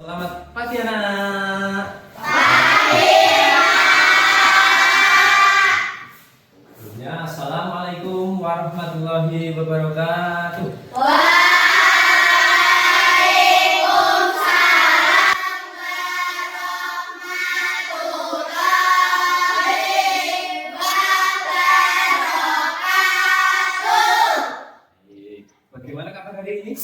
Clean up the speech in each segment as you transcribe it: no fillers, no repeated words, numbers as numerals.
Selamat pagi anak. Sebelumnya, Assalamualaikum warahmatullahi wabarakatuh. Bagaimana kabar hari ini?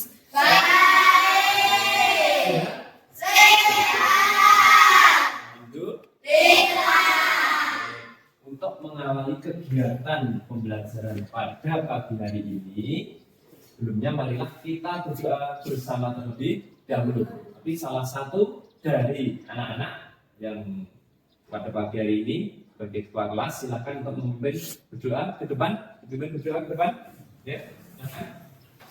Untuk mengawali kegiatan pembelajaran pada pagi hari ini, sebelumnya marilah kita berdoa bersama terlebih dahulu. Tapi salah satu dari anak-anak yang pada pagi hari ini sebagai ketua kelas, silakan untuk memimpin berdoa ke depan, berdoa ke depan. Ya, silakan.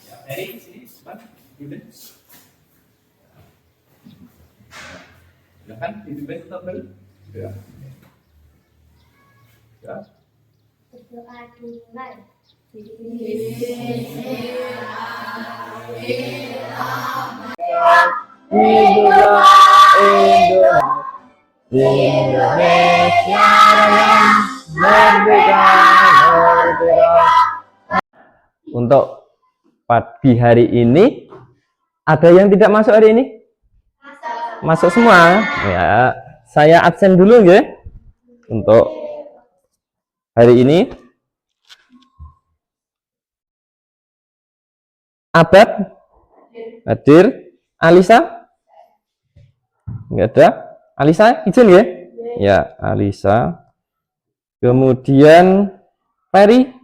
Ya, dari sini, depan, pimpin. Silakan dipimpin untuk berdoa. Ya. Berdoa dimulai. Indonesia yang merdeka, merdeka. Untuk pagi hari ini ada yang tidak masuk hari ini? Masuk semua. Ya, saya absen dulu ya. Untuk hari ini Abad hadir, Alisa enggak ada. Alisa izin ya? Ya, Alisa. Kemudian Ferry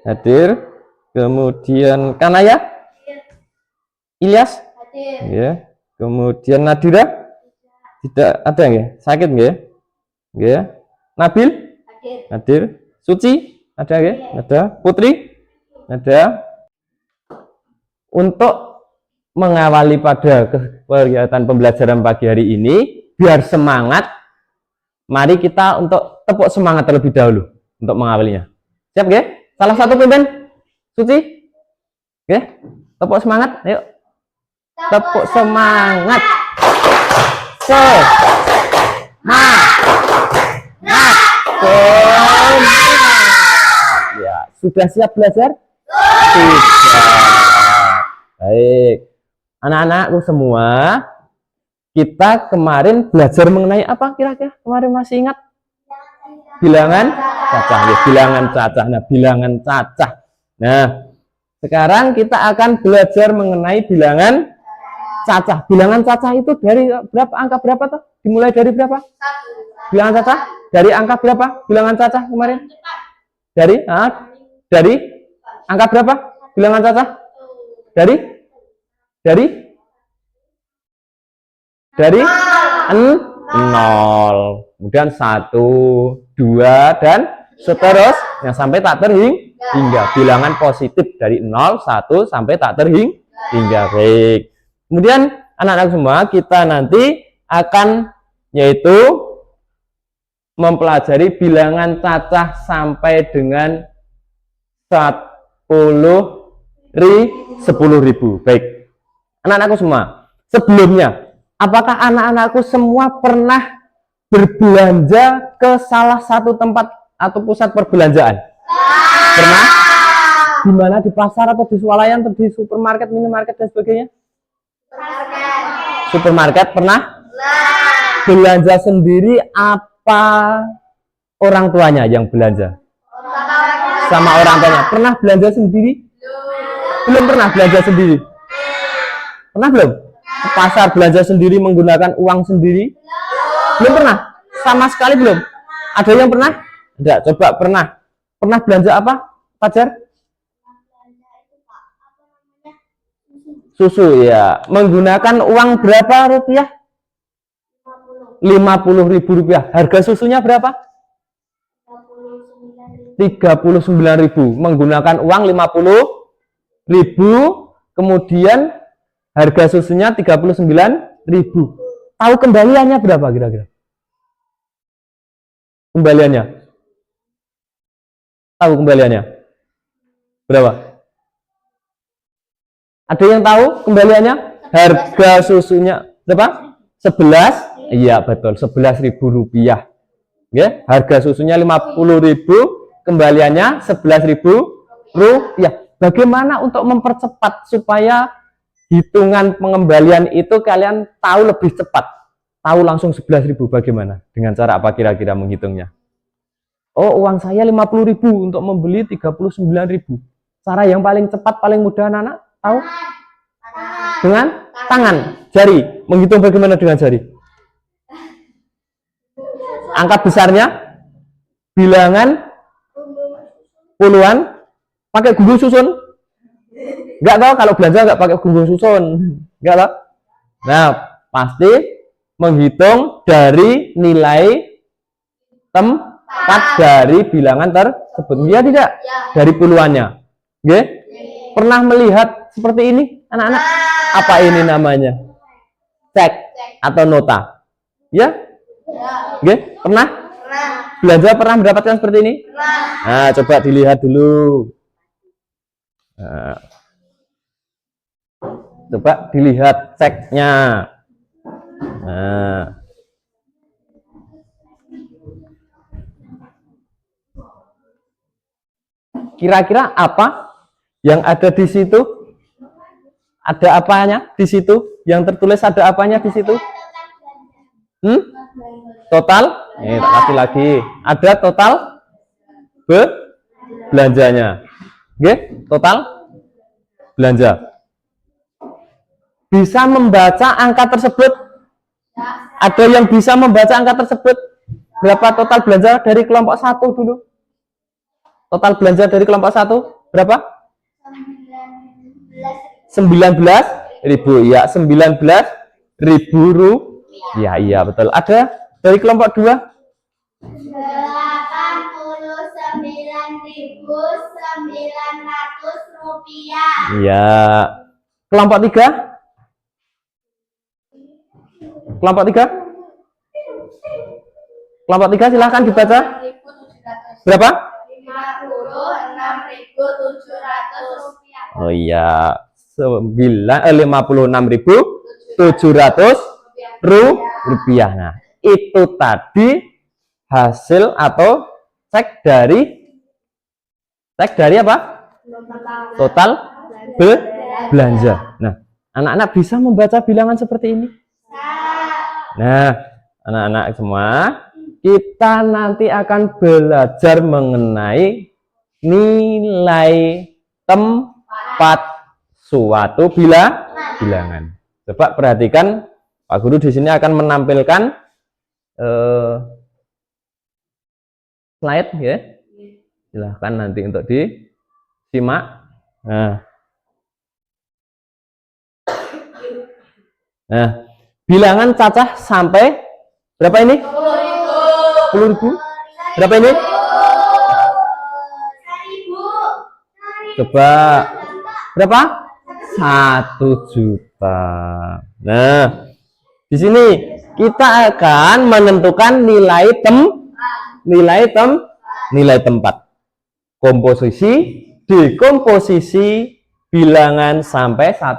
hadir. Kemudian Kanaya, Ilyas, ya. Kemudian Nadira tidak ada ya? Sakit ya? Ya. Nabil hadir. Suci ada ya? Ada. Putri ada. Untuk mengawali pada kegiatan pembelajaran pagi hari ini, biar semangat, mari kita untuk tepuk semangat terlebih dahulu untuk mengawalinya. Siap ya? Salah satu pimpin, Suci, ya? Tepuk semangat, ayo. Tepuk semangat. Ya, sudah siap belajar? Sudah. Baik, anak-anakku semua, kita kemarin belajar mengenai apa kira-kira? Kemarin masih ingat? Bilangan cacah, ya, bilangan cacah. Nah, bilangan cacah. Nah, sekarang kita akan belajar mengenai bilangan cacah. Bilangan cacah itu dari berapa? Angka berapa tuh? Dimulai dari berapa? Bilangan cacah? Dari angka berapa? Bilangan cacah kemarin? Dari angka berapa? Bilangan cacah? Dari 0, kemudian 1, 2 dan seterusnya sampai tak terhingga. Bilangan positif dari 0, 1 sampai tak terhingga. Baik. Kemudian anak-anak semua, kita nanti akan yaitu mempelajari bilangan cacah sampai dengan 10.000. Baik. Anak-anakku semua, sebelumnya, apakah anak-anakku semua pernah berbelanja ke salah satu tempat atau pusat perbelanjaan? Pernah? Di mana? Di pasar atau di swalayan atau di supermarket, minimarket dan sebagainya? Supermarket pernah? Belanja sendiri apa orang tuanya yang belanja? Sama orang tuanya. Pernah belanja sendiri? Belum pernah belanja sendiri. Pernah belum? Ke pasar belanja sendiri menggunakan uang sendiri? Belum pernah? Sama sekali belum? Ada yang pernah? Tidak, coba pernah. Pernah belanja apa, Fajar? Susu ya. Menggunakan uang berapa rupiah? 50.000 rupiah. Harga susunya berapa? 39.000. Menggunakan uang 50.000. Kemudian harga susunya 39.000. Tahu kembaliannya berapa kira-kira? Kembaliannya? Tahu kembaliannya? Berapa? Ada yang tahu kembaliannya? Harga susunya berapa? 11. Iya betul, 11.000 rupiah. Ya, harga susunya 50.000, kembaliannya 11.000 rupiah. Bagaimana untuk mempercepat supaya hitungan pengembalian itu kalian tahu lebih cepat? Tahu langsung 11.000 bagaimana? Dengan cara apa kira-kira menghitungnya? Oh, uang saya 50.000 untuk membeli 39.000. Cara yang paling cepat, paling mudah anak-anak tahu? Dengan tangan, jari. Menghitung bagaimana dengan jari? Angka besarnya, bilangan puluhan, pakai gunggung susun. Enggak tahu kalau belanja enggak pakai gunggung susun. Enggak tahu. Nah, pasti menghitung dari nilai tempat dari bilangan tersebut. Iya tidak? Dari puluhannya. Oke? Pernah melihat seperti ini, anak-anak? Apa ini namanya? Cek atau nota. Ya? Oke? Pernah? Belanja pernah mendapatkan seperti ini? Nah, coba dilihat dulu. Nah, coba dilihat ceknya. Nah, kira-kira apa yang ada di situ? Ada apanya di situ? Yang tertulis ada apanya di situ? Total? Kasih lagi. Ada total belanjanya. Oke, total belanja. Bisa membaca angka tersebut? Ada yang bisa membaca angka tersebut? Berapa total belanja dari kelompok 1 dulu? Total belanja dari kelompok 1 berapa? 19.000. Ya, 19.000 rupiah. Iya, betul. Ada dari kelompok 2? 89.900 rupiah. Iya. Kelompok 3? Kelompok 3? Kelompok 3 silahkan dibaca. Berapa? 56.700 rupiah. Oh iya, 56.700 rupiah. Nah, itu tadi hasil atau cek dari apa? Total belanja. Nah, anak-anak bisa membaca bilangan seperti ini. Nah, anak-anak semua, kita nanti akan belajar mengenai nilai tempat suatu bilangan. Coba perhatikan, Pak Guru di sini akan menampilkan slide ya. Silahkan nanti untuk disimak. Nah, bilangan cacah sampai berapa ini? 10.000. Berapa ini? 1.000. Coba berapa? 1 juta. Nah, di sini kita akan menentukan nilai tempat. Komposisi, dekomposisi bilangan sampai 1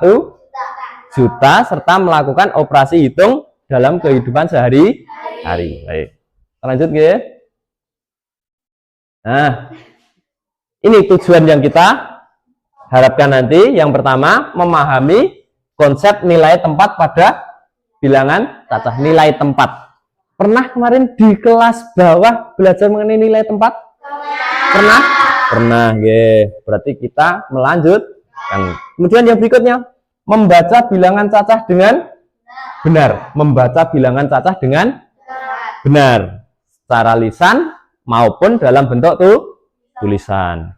juta serta melakukan operasi hitung dalam kehidupan sehari-hari. Baik. Lanjut ya. Nah, ini tujuan yang kita harapkan nanti. Yang pertama, memahami konsep nilai tempat pada bilangan cacah. Nilai tempat. Pernah kemarin di kelas bawah belajar mengenai nilai tempat? Pernah? Pernah, ya. Berarti kita melanjutkan. Kemudian yang berikutnya, membaca bilangan cacah dengan benar. Membaca bilangan cacah dengan benar. Secara lisan maupun dalam bentuk tulisan.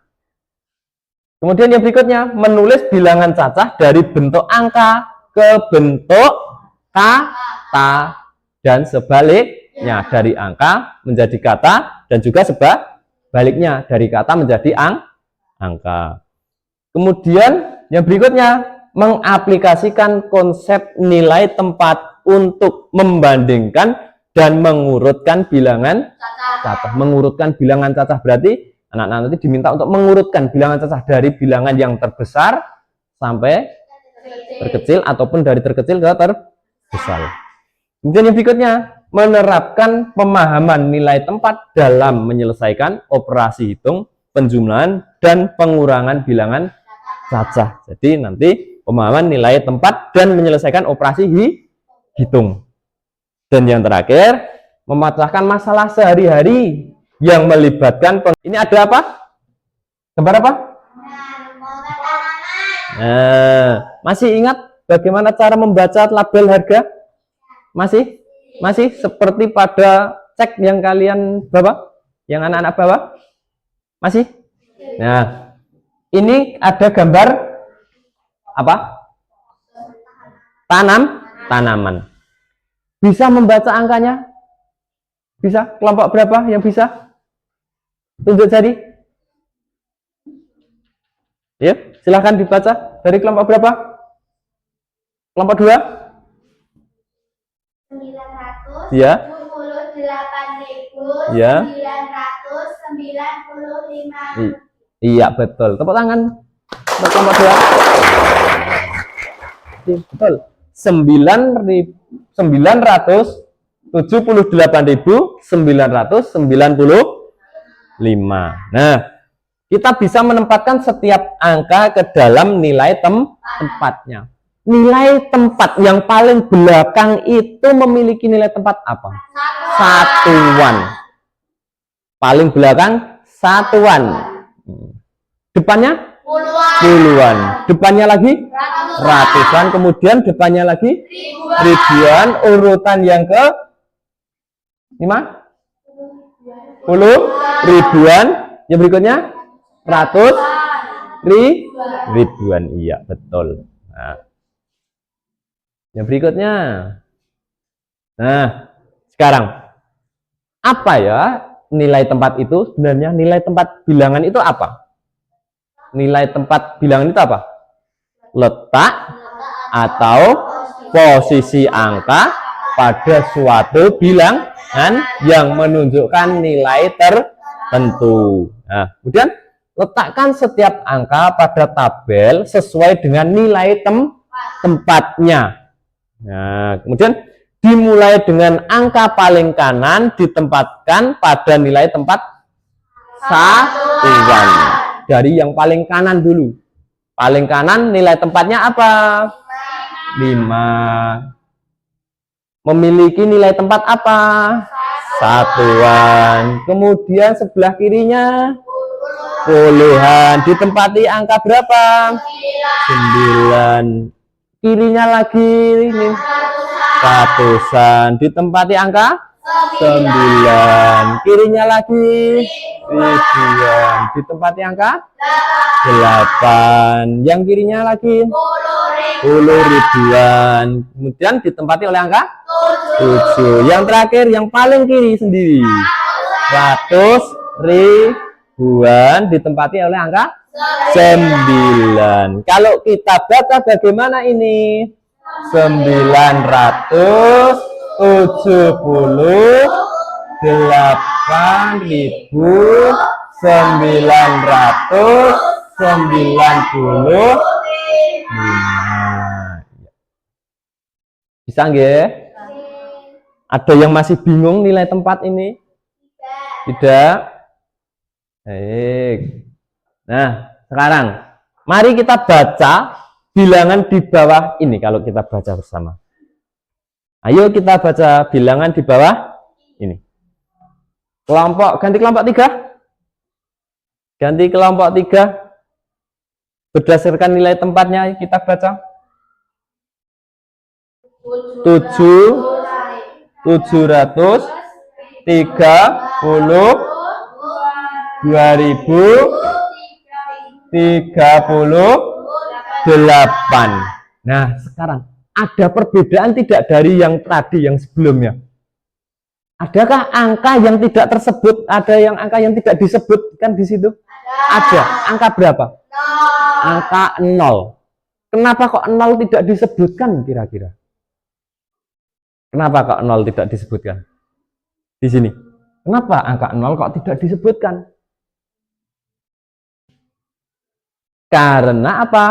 Kemudian yang berikutnya, menulis bilangan cacah dari bentuk angka ke bentuk kata dan sebaliknya, dari angka menjadi kata dan juga sebaliknya, dari kata menjadi angka. Kemudian yang berikutnya, mengaplikasikan konsep nilai tempat untuk membandingkan dan mengurutkan bilangan cacah. Mengurutkan bilangan cacah berarti anak-anak nanti diminta untuk mengurutkan bilangan cacah dari bilangan yang terbesar sampai terkecil ataupun dari terkecil ke besar. Kemudian yang berikutnya, menerapkan pemahaman nilai tempat dalam menyelesaikan operasi hitung, penjumlahan, dan pengurangan bilangan cacah. Jadi nanti pemahaman nilai tempat dan menyelesaikan operasi hitung. Dan yang terakhir, memecahkan masalah sehari-hari yang melibatkan ini ada apa? Gambar apa? Nah, masih ingat bagaimana cara membaca label harga? Masih? Masih seperti pada cek yang kalian bawa? Yang anak-anak bawa? Masih? Nah, ini ada gambar apa? Tanaman. Bisa membaca angkanya? Bisa? Kelompok berapa yang bisa? Tunjuk jari. Ya, silahkan dibaca. Dari kelompok berapa? Kelompok 2? 900. Ya. 28.995. Ya. Iya, betul. Tepuk tangan untuk kelompok 2. Betul. 978.995. Nah, kita bisa menempatkan setiap angka ke dalam nilai tempatnya. Nilai tempat yang paling belakang itu memiliki nilai tempat apa? Satuan. Paling belakang satuan. Depannya puluhan. Depannya lagi ratusan. Kemudian depannya lagi ribuan. Urutan yang ke 50 ribuan. Yang berikutnya ribuan. Iya, betul. Nah, yang berikutnya. Nah, sekarang apa ya nilai tempat itu? Sebenarnya nilai tempat bilangan itu apa? Nilai tempat bilangan itu apa? Letak atau posisi angka pada suatu bilangan yang menunjukkan nilai tertentu. Nah, kemudian letakkan setiap angka pada tabel sesuai dengan nilai tempatnya. Nah, kemudian dimulai dengan angka paling kanan ditempatkan pada nilai tempat satuan. Dari yang paling kanan dulu. Paling kanan nilai tempatnya apa? 5. Memiliki nilai tempat apa? Satuan. Kemudian sebelah kirinya puluhan. Ditempati angka berapa? 9. Kirinya lagi ini ratusan. Ditempati angka 9. Kirinya lagi ribuan. Ditempati angka 8. Yang kirinya lagi 10 ribuan. Kemudian ditempati oleh angka 7. Yang terakhir yang paling kiri sendiri 100 ribuan ditempati oleh angka 9. Kalau kita baca bagaimana ini? 978.995. Bisa nggih? Ada yang masih bingung nilai tempat ini? Tidak? Baik. Nah, sekarang mari kita baca bilangan di bawah ini kalau kita baca bersama. Ayo kita baca bilangan di bawah ini. Ganti kelompok 3. Ganti kelompok 3. Berdasarkan nilai tempatnya kita baca. 732.038. Nah, sekarang ada perbedaan tidak dari yang tadi yang sebelumnya? Adakah angka yang tidak tersebut? Ada yang angka yang tidak disebutkan di situ? Ada. Angka berapa? 0. Angka 0. Kenapa kok 0 tidak disebutkan kira-kira? Kenapa kok 0 tidak disebutkan? Di sini. Kenapa angka 0 kok tidak disebutkan? Karena apa?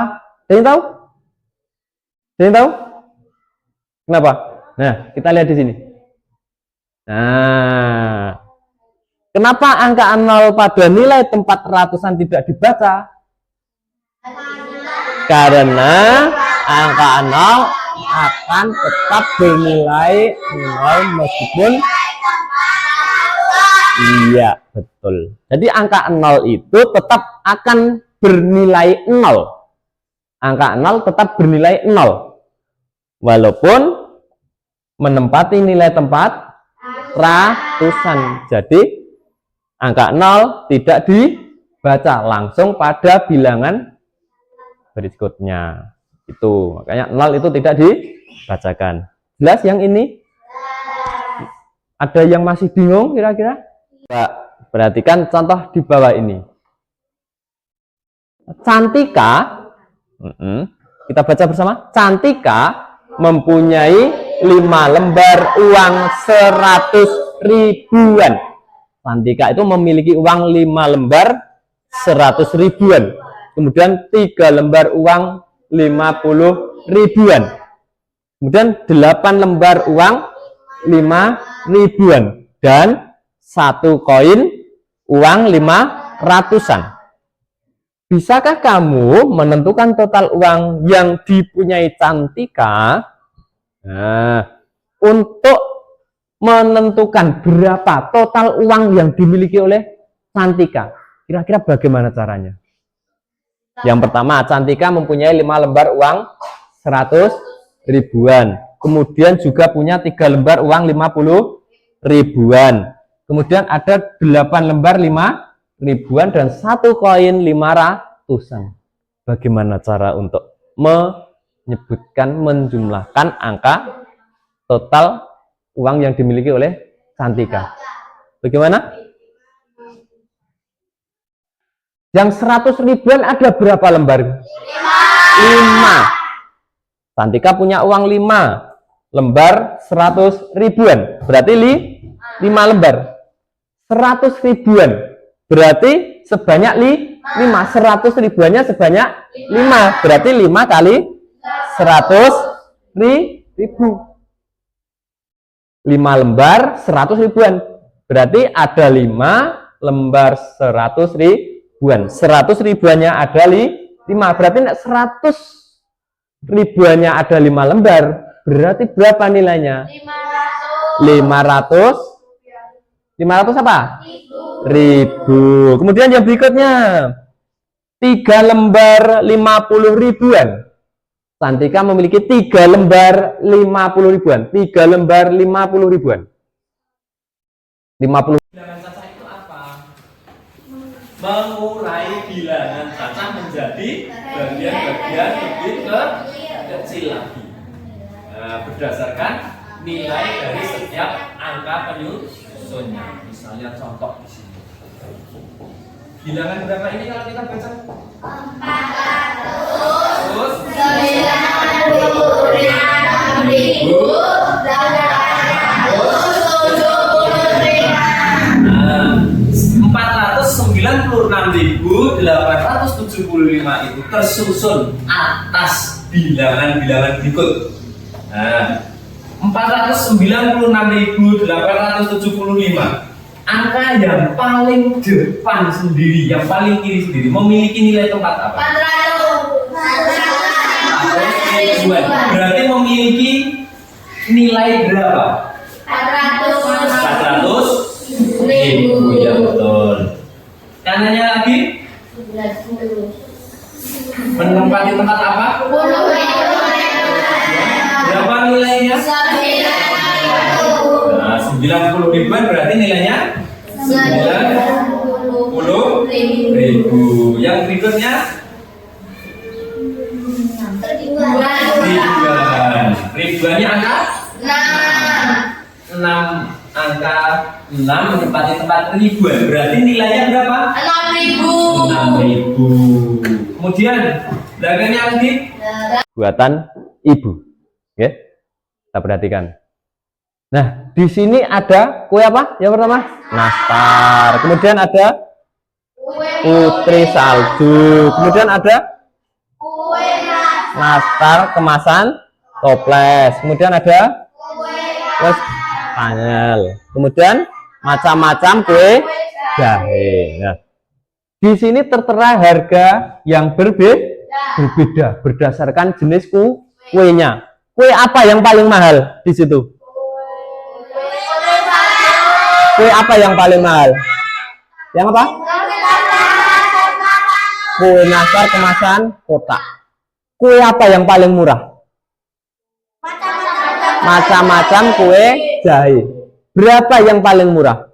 Ada yang tahu? Ada yang tahu? Kenapa? Nah, kita lihat di sini. Nah, kenapa angka 0 pada nilai tempat ratusan tidak dibaca? Karena angka 0 akan tetap bernilai 0 meskipun iya, betul. Jadi angka 0 itu tetap akan bernilai 0. Angka 0 tetap bernilai 0. Walaupun menempati nilai tempat ratusan. Jadi angka 0 tidak dibaca langsung pada bilangan berikutnya. Itu makanya 0 itu tidak dibacakan. Jelas yang ini? Ada yang masih bingung kira-kira? Perhatikan contoh di bawah ini. Cantika, kita baca bersama. Cantika mempunyai 5 lembar uang 100 ribuan. Cantika itu memiliki uang 5 lembar 100 ribuan. Kemudian 3 lembar uang 50 ribuan. Kemudian 8 lembar uang 5 ribuan. Dan 1 koin uang 500-an. Bisakah kamu menentukan total uang yang dipunyai Cantika? Nah, untuk menentukan berapa total uang yang dimiliki oleh Cantika, kira-kira bagaimana caranya? Yang pertama, Cantika mempunyai 5 lembar uang 100 ribuan. Kemudian juga punya 3 lembar uang 50 ribuan. Kemudian ada 8 lembar 5 ribuan dan 1 koin 500-an. Bagaimana cara untuk menyebutkan, menjumlahkan angka total uang yang dimiliki oleh Cantika? Bagaimana? Yang 100 ribuan ada berapa lembar? 5. Cantika punya uang 5 lembar 100 ribuan. Berarti 5 lembar. 100 ribuan berarti sebanyak 5. 100 ribuannya sebanyak 5. Berarti 5 kali 100 ribu. 5 lembar 100 ribuan. Berarti ada 5 lembar 100 ribuan. 100 ribuannya ada 5. Berarti 100 ribuannya ada 5 lembar. Berarti berapa nilainya? 500 apa? Ribu. Kemudian yang berikutnya 3 lembar 50 ribuan. Cantika memiliki 3 lembar 50 ribuan. 3 lembar 50 ribuan. 50. Bilangan cacah itu apa? Mengurai bilangan cacah menjadi bagian-bagian lebih kecil lagi. Nah, berdasarkan nilai dari setiap angka penyusunnya. Misalnya contoh di sini. Bilangan berapa ini kalau kita baca? 496.875 itu tersusun atas bilangan-bilangan berikut. Nah, 496.875 angka yang paling depan sendiri, yang paling kiri sendiri memiliki nilai tempat apa? 400 ribuan. Berarti memiliki nilai berapa? 400 ribu. Ya betul. Kanannya lagi menempati tempat apa? Berapa nilainya? 90 ribuan berarti nilainya 90 ribu. Yang berikutnya ribuannya angka 6. Angka 6 menempati tempat ribuan berarti nilainya berapa? 6.000. Kemudian belakangnya lagi buatan ibu. Oke, kita perhatikan. Nah, di sini ada kue apa? Yang pertama, nastar. Kemudian ada putri salju. Kemudian ada nastar kemasan toples. Kemudian ada kue spanyel. Kemudian macam-macam kue jahe. Nah, di sini tertera harga yang berbeda berdasarkan jenis kuenya. Kue apa yang paling mahal di situ? Kue apa yang paling mahal? Yang apa? Kue nastar kemasan kotak. Kue apa yang paling murah? Macam-macam kue jahe. Berapa yang paling murah?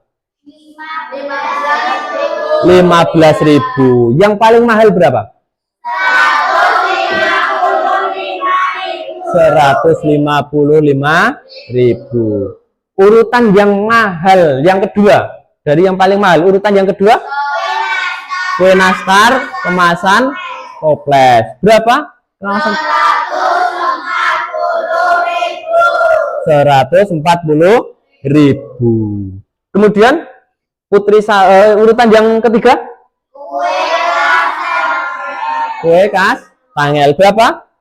15.000. Yang paling mahal berapa? 155.000. Urutan yang mahal yang kedua, dari yang paling mahal, urutan yang kedua kue nastar kemasan toples. Berapa? Kemasan 140.000. Kemudian urutan yang ketiga kue kastangel. Berapa?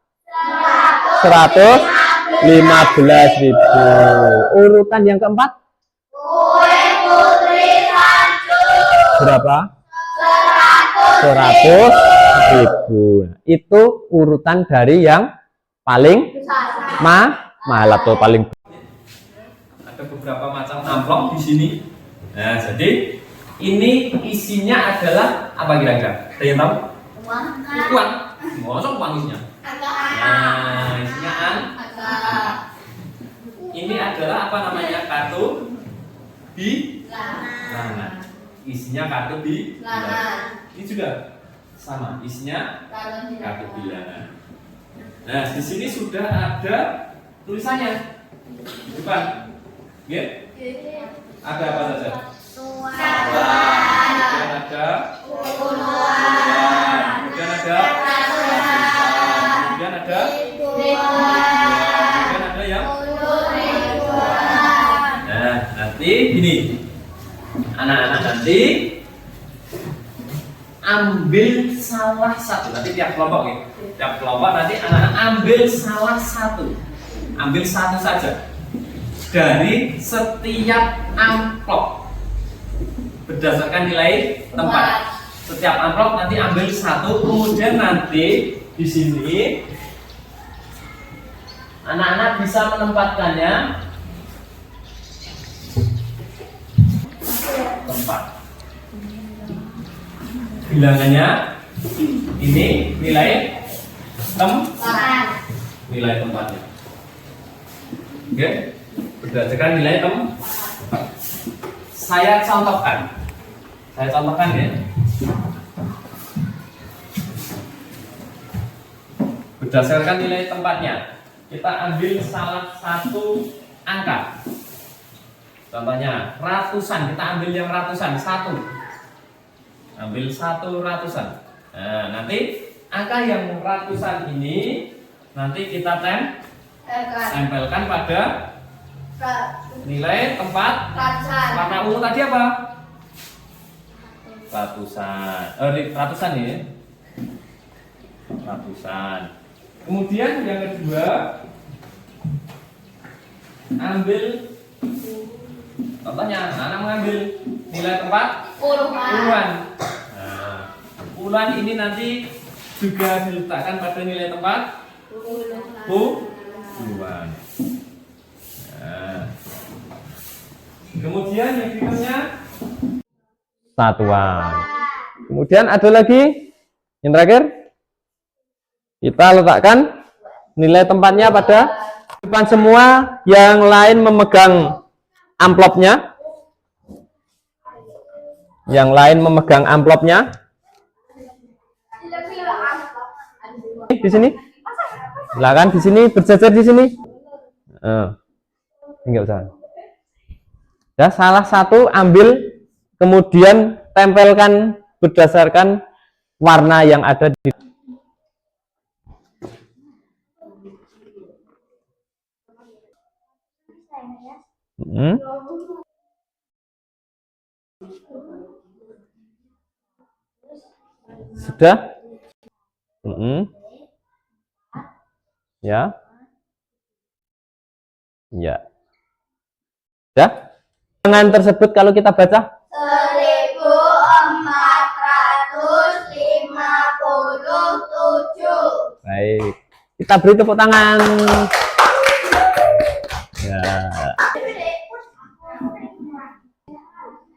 115.000. Urutan yang keempat berapa? 100.000. Itu urutan dari yang paling mahal atau paling. Ada beberapa macam amplop di sini. Nah, jadi ini isinya adalah apa kira-kira? Ada yang tahu? Uang. Ngosong uang isinya. Nah, isinya ini adalah apa namanya? Kartu bilangan. Isinya kartu bilangan. Ini juga sama, isinya kartu bilangan. Nah, di sini sudah ada tulisannya di depan. Ya? Ada apa saja? Kemudian ada kemudian ada yang nah, nanti gini, anak-anak nanti ambil salah satu, nanti tiap kelompok ya, tiap kelompok nanti anak-anak ambil salah satu, ambil satu saja dari setiap amplop berdasarkan nilai tempat. Setiap amplop nanti ambil satu, kemudian nanti di sini anak-anak bisa menempatkannya tempat. Bilangannya ini nilai nilai tempatnya. Oke, berdasarkan nilai tempat. Saya contohkan ya. Berdasarkan nilai tempatnya, kita ambil salah satu angka. Contohnya ratusan, kita ambil yang ratusan, satu. Ambil satu ratusan. Nah, nanti angka yang ratusan ini nanti kita tempelkan pada nilai tempat. Warna ungu tadi apa? Ratusan. Ratusan ya. Ratusan. Kemudian yang kedua, ambil contohnya, anak mengambil nilai tempat puluhan. Nah, puluhan ini nanti juga diletakkan pada nilai tempat puluhan. Nah, kemudian yang berikutnya Satuan. Kemudian ada lagi yang terakhir, kita letakkan nilai tempatnya pada depan semua. Yang lain memegang amplopnya. Yang lain memegang amplopnya. Di sini. Silakan di sini, berjajar di sini. Enggak usah. Ya, salah satu ambil, kemudian tempelkan berdasarkan warna yang ada di. Sudah? Ya. Ya. Ya. Tangan tersebut kalau kita baca 1457. baik. Kita beri tepuk tangan. Ya.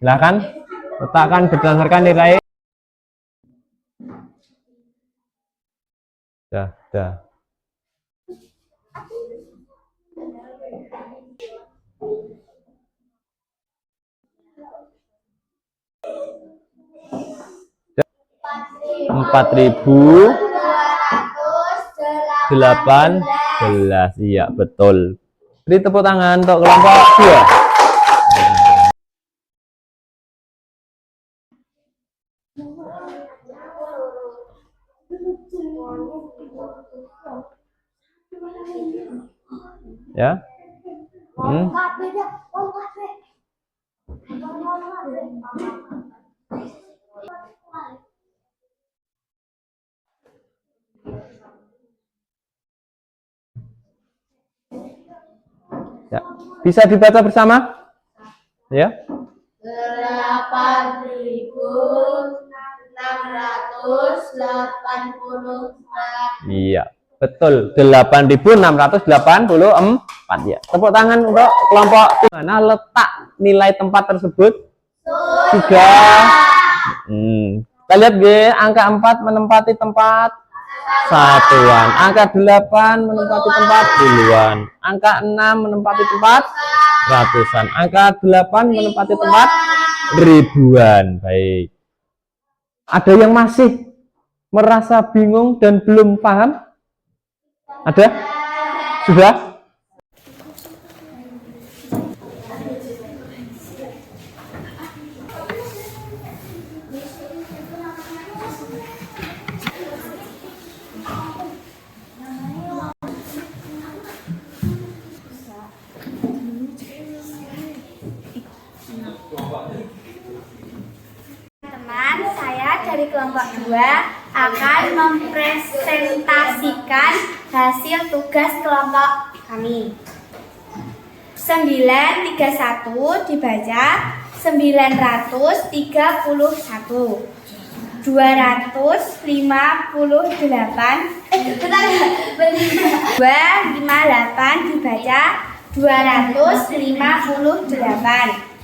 Silakan letakkan berdasarkan nilai. Dah. Empat ribu 18. Iya betul. Beri tepuk tangan untuk kelompok 2. Ya. Ya. Bisa dibaca bersama? Ya. 8684. Iya, betul. 8684 ya. Tepuk tangan untuk kelompok. Mana letak nilai tempat tersebut? 3. Kita lihat G, angka 4 menempati tempat satuan, angka 8 menempati tempat puluhan, angka 6 menempati tempat ratusan, angka 8 menempati tempat ribuan. Baik. Ada yang masih merasa bingung dan belum paham? Ada? Sudah? Teman, saya dari kelompok 2 akan mempresentasikan hasil tugas kelompok kami. 931 dibaca 931, 258 258 dibaca 258,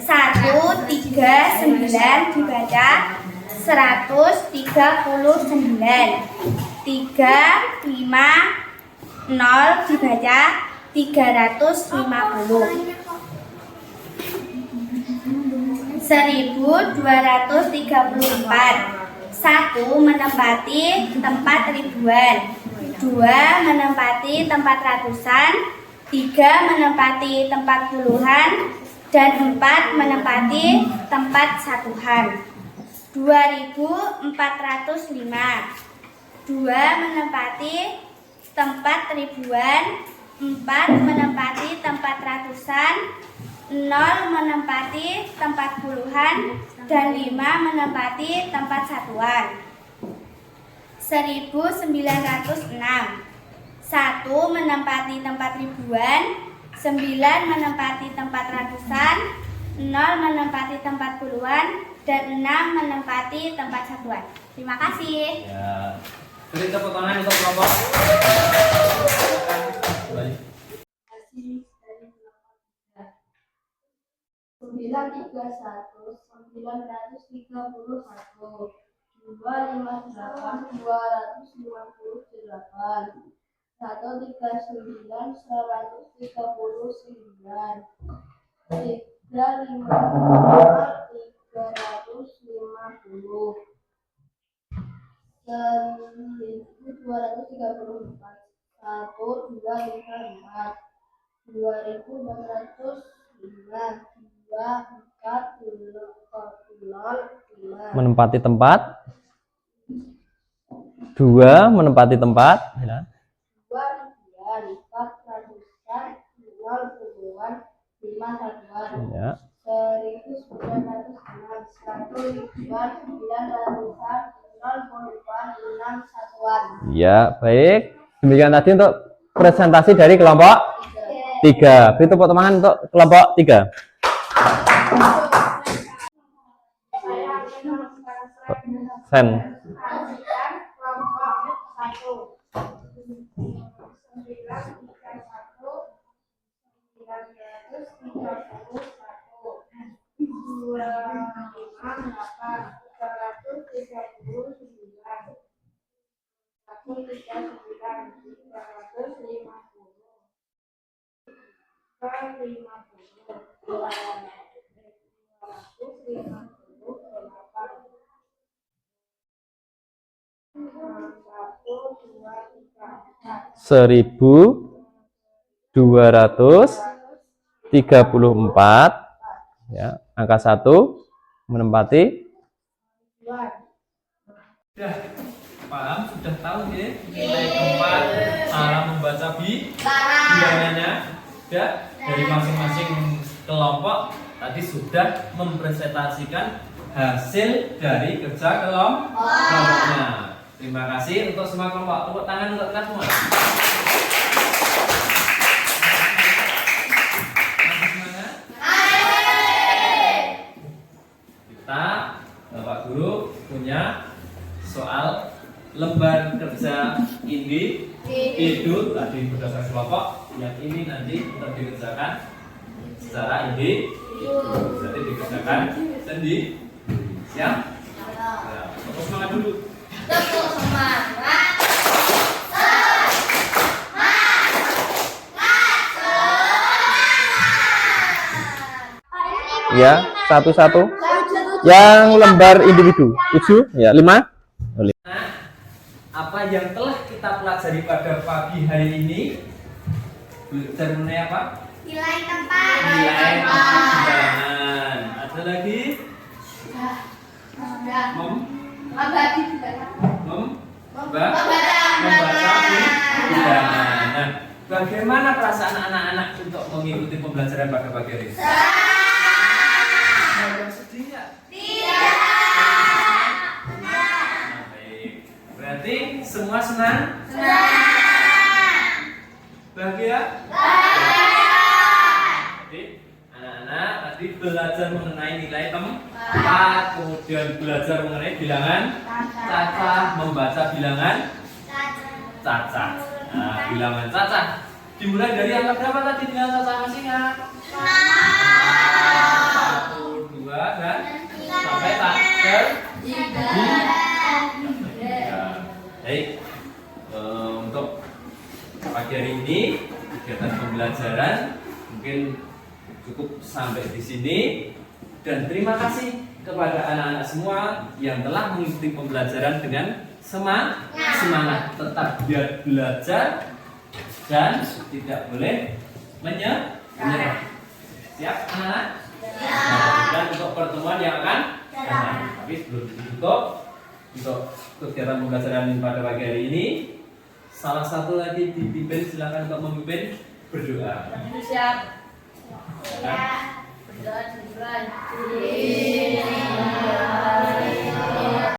139 dibaca 139, 350 dibaca 350, 1234. 1 menempati tempat ribuan, 2 menempati tempat ratusan, 3 menempati tempat puluhan, dan 4 menempati tempat satuan. 2405. 2 menempati tempat ribuan, 4 menempati tempat ratusan, 0 menempati tempat puluhan, dan 5 menempati tempat satuan. 1906. 1 menempati tempat ribuan, 9 menempati tempat ratusan, 0 menempati tempat puluhan, dan 6 menempati tempat satuan. Terima kasih. Ya. Beri tepuk tangan untuk kelompok. 931, 931, 258, 258, 139, 139, 350, 350, 1234, 1254, 2405, 2405, Menempati tempat. 2 menempati tempat. Ya. 2 ribuan, 4 ratusan, 0 puluhan, 5 satuan. Ya. 1906, 1 ribuan, 9 ratusan, 0 puluhan, 6 satuan. Ya, baik. Demikian tadi untuk presentasi dari kelompok 3. Beri tepuk tangan untuk kelompok 3. Sen. Lanjutkan kelompok 1. 931, 1234, ya, angka 1 menempati. Sudah paham, sudah tahu ya nilai tempat, cara membaca bilangannya. Sudah dari masing-masing kelompok tadi sudah mempresentasikan hasil dari kerja kelompoknya. Terima kasih untuk semua kelompok. Tepuk tangan untuk kita semua. Kita, Bapak Guru, punya soal lembar kerja individu tadi berdasarkan kelompok. Yang ini nanti untuk dikerjakan secara individu, jadi dikerjakan sendiri. Siap? Ya, tepuk semangat dulu. Tepuk semangat. Ya, satu-satu. Yang lembar individu 7, ya 5. Nah, apa yang telah kita pelajari pada pagi hari ini? Belajar mengenai apa? Nilai tempat. Nilai bilangan. Ada lagi? Sudah. Membaca bilangan. Nah, bagaimana perasaan anak-anak untuk mengikuti pembelajaran pada pagi hari ini? Ada yang sedih nggak? Tidak. Nah, baik. Berarti semua senang? Bahagia? Jadi anak-anak tadi belajar mengenai nilai tempat, kemudian belajar mengenai bilangan cacah, membaca bilangan cacah. Nah, bilangan cacah dimulai dari angka berapa tadi bilangan cacah masih ingat? 1, 2 dan sampai tak baik. Untuk pagi hari ini kegiatan pembelajaran mungkin cukup sampai di sini, dan terima kasih kepada anak-anak semua yang telah mengikuti pembelajaran dengan semangat, tetap giat belajar dan tidak boleh menyerah. Siap anak-anak? Dan untuk pertemuan yang akan datang. Tapi sebelum ditutup untuk kegiatan pembelajaran pada pagi hari ini, salah satu lagi dipimpin, silakan untuk memimpin berdoa. Siap. Ya. Berdoa.